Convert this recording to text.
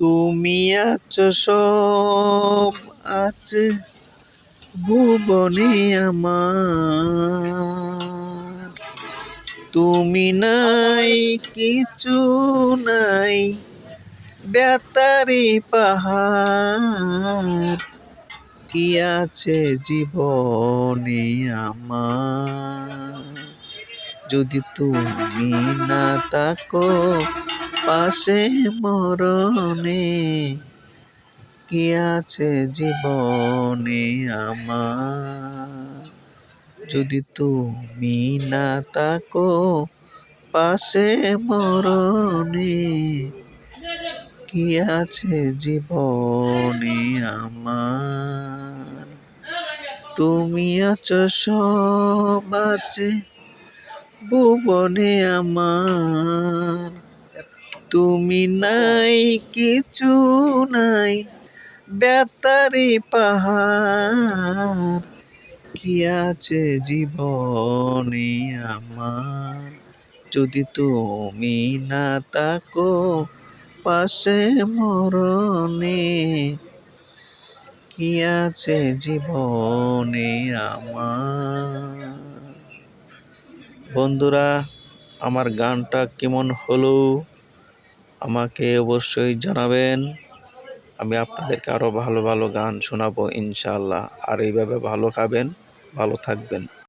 তুমি আছো সব আছে ভুবনে আমার, তুমি নাই কিছু নাই বেতারি পাহাড়, কি আছে জীবনে আমার। যদি তুমি না থাকো পাশে মরণে, কি আছে জীবনে আমার। যদি তুমি না থাকো পাশে মরণে, কি আছে জীবনে আমার। তুমি আছো সব আছে ভুবনে আমার, তুমি নাই কিছু নাই বেতারি পাহাড়, কি আছে জীবনে আমার। যদি তুমি না থাকো পাশে মরণে, কি আছে জীবনে আমার। বন্ধুরা, আমার গানটা কেমন হলো আমাকে অবশ্যই জানাবেন। আমি আপনাদেরকে আরও ভালো ভালো গান শোনাবো ইনশাআল্লাহ। আর এইভাবে ভালো খাবেন, ভালো থাকবেন।